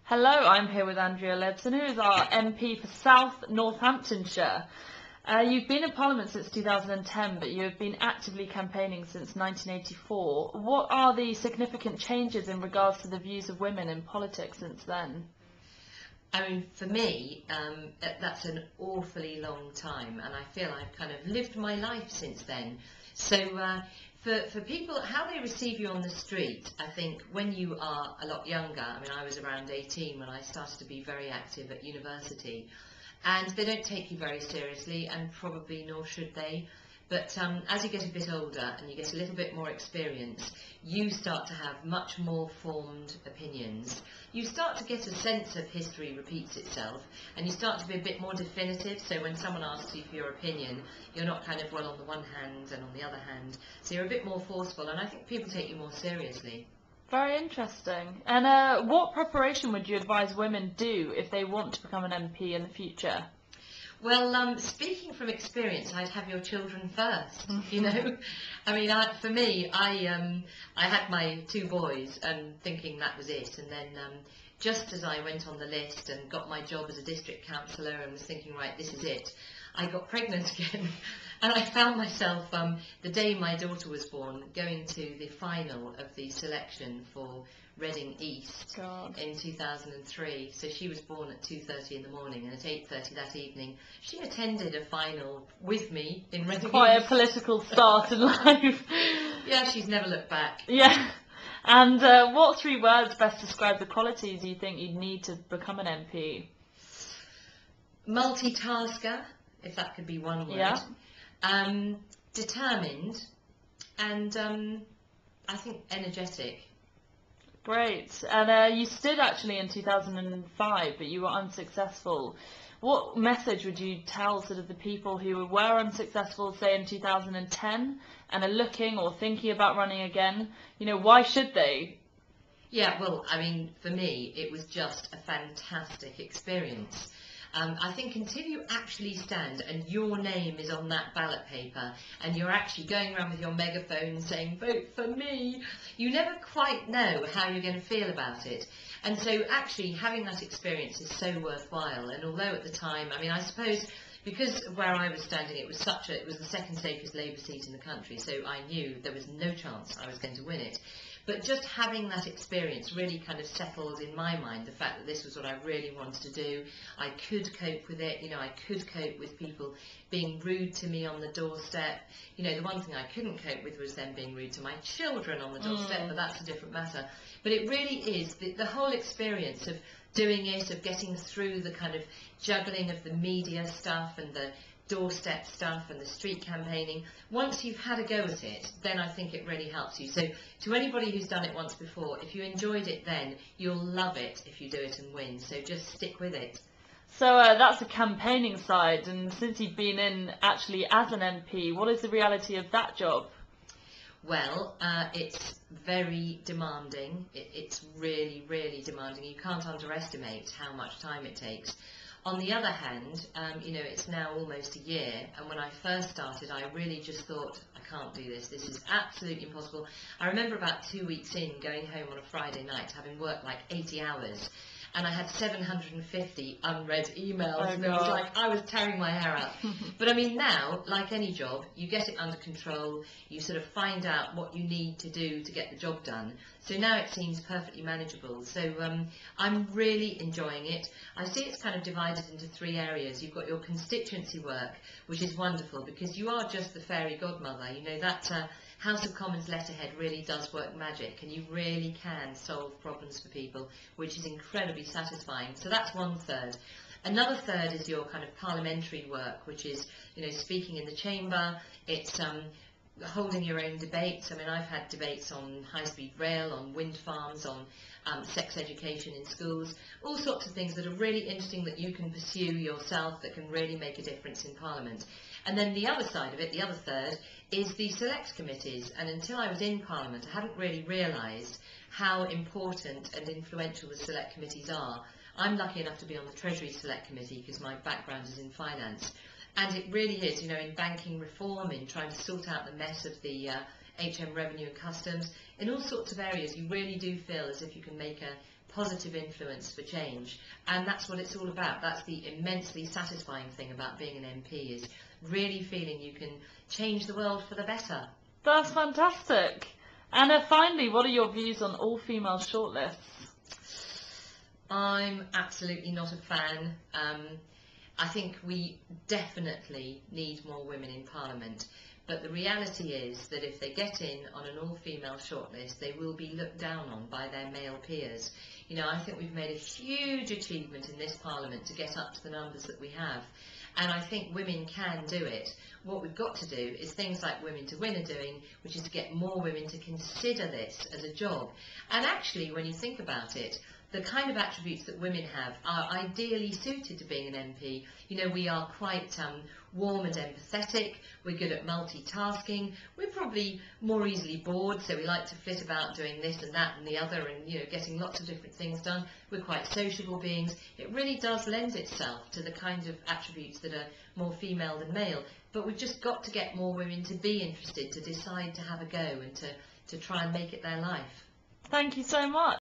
Hello, I'm here with Andrea Leadsom, who is our MP for South Northamptonshire. You've been in Parliament since 2010, but you have been actively campaigning since 1984. What are the significant changes in regards to the views of women in politics since then? I mean, for me, that's an awfully long time, and I feel I've kind of lived my life since then. So for people, how they receive you on the street, I think when you are a lot younger, I mean, I was around 18 when I started to be very active at university, and they don't take you very seriously, and probably nor should they. But as you get a bit older and you get a little bit more experience, you start to have much more formed opinions. You start to get a sense of history repeats itself, and you start to be a bit more definitive. So when someone asks you for your opinion, you're not kind of, well, on the one hand and on the other hand. So you're a bit more forceful, and I think people take you more seriously. Very interesting. And what preparation would you advise women do if they want to become an MP in the future? Well, speaking from experience, I'd have your children first, you know. I mean, for me, I had my two boys and thinking that was it. And then just as I went on the list and got my job as a district councillor and was thinking, right, this is it, I got pregnant again. And I found myself, the day my daughter was born, going to the final of the selection for Reading East in 2003. So she was born at 2:30 in the morning, and at 8:30 that evening she attended a final with me in Reading Quite East. a political start in life. Yeah, she's never looked back. Yeah. And what three words best describe the qualities you think you'd need to become an MP? Multitasker, if that could be one word. Yeah. Determined, and I think energetic. Great. And you stood actually in 2005, but you were unsuccessful. What message would you tell sort of the people who were unsuccessful, say in 2010, and are looking or thinking about running again? You know, why should they? Yeah, well, I mean, for me, it was just a fantastic experience. I think until you actually stand and your name is on that ballot paper and you're actually going around with your megaphone saying, vote for me, you never quite know how you're going to feel about it. And so actually having that experience is so worthwhile. And although at the time, I mean, I suppose because where I was standing, it was the second safest Labour seat in the country, so I knew there was no chance I was going to win it. But just having that experience really kind of settled in my mind the fact that this was what I really wanted to do. I could cope with it, you know, I could cope with people being rude to me on the doorstep. You know, the one thing I couldn't cope with was them being rude to my children on the doorstep, but that's a different matter. But it really is the whole experience of doing it, of getting through the kind of juggling of the media stuff and the doorstep stuff and the street campaigning. Once you've had a go at it, then I think it really helps you. So to anybody who's done it once before, if you enjoyed it then, you'll love it if you do it and win. So just stick with it. So that's the campaigning side, and since you've been in actually as an MP, what is the reality of that job? Well, it's very demanding. It's really, really demanding. You can't underestimate how much time it takes. On the other hand, you know, it's now almost a year, and when I first started, I really just thought, I can't do this. This is absolutely impossible. I remember about 2 weeks in, going home on a Friday night, having worked like 80 hours, and I had 750 unread emails, and it was like I was tearing my hair out. But I mean, now, like any job, you get it under control, you sort of find out what you need to do to get the job done. So now it seems perfectly manageable. So I'm really enjoying it. I see it's kind of divided into three areas. You've got your constituency work, which is wonderful because you are just the fairy godmother. You know, that House of Commons letterhead really does work magic, and you really can solve problems for people, which is incredibly satisfying. So that's one third. Another third is your kind of parliamentary work, which is, you know, speaking in the chamber. It's holding your own debates. I mean, I've had debates on high-speed rail, on wind farms, on sex education in schools, all sorts of things that are really interesting that you can pursue yourself, that can really make a difference in Parliament. And then the other side of it, the other third, is the select committees. And until I was in Parliament, I hadn't really realised how important and influential the select committees are. I'm lucky enough to be on the Treasury Select Committee because my background is in finance. And it really is, you know, in banking reform, in trying to sort out the mess of the HM Revenue and Customs, in all sorts of areas, you really do feel as if you can make a positive influence for change. And that's what it's all about. That's the immensely satisfying thing about being an MP, is really feeling you can change the world for the better. That's fantastic. And finally, what are your views on all-female shortlists? I'm absolutely not a fan. I think we definitely need more women in Parliament. But the reality is that if they get in on an all-female shortlist, they will be looked down on by their male peers. You know, I think we've made a huge achievement in this Parliament to get up to the numbers that we have. And I think women can do it. What we've got to do is things like Women2Win are doing, which is to get more women to consider this as a job. And actually, when you think about it, the kind of attributes that women have are ideally suited to being an MP. You know, we are quite warm and empathetic, we're good at multitasking, we're probably more easily bored, so we like to flit about doing this and that and the other, and, you know, getting lots of different things done. We're quite sociable beings. It really does lend itself to the kind of attributes that are more female than male. But we've just got to get more women to be interested, to decide to have a go, and to try and make it their life. Thank you so much.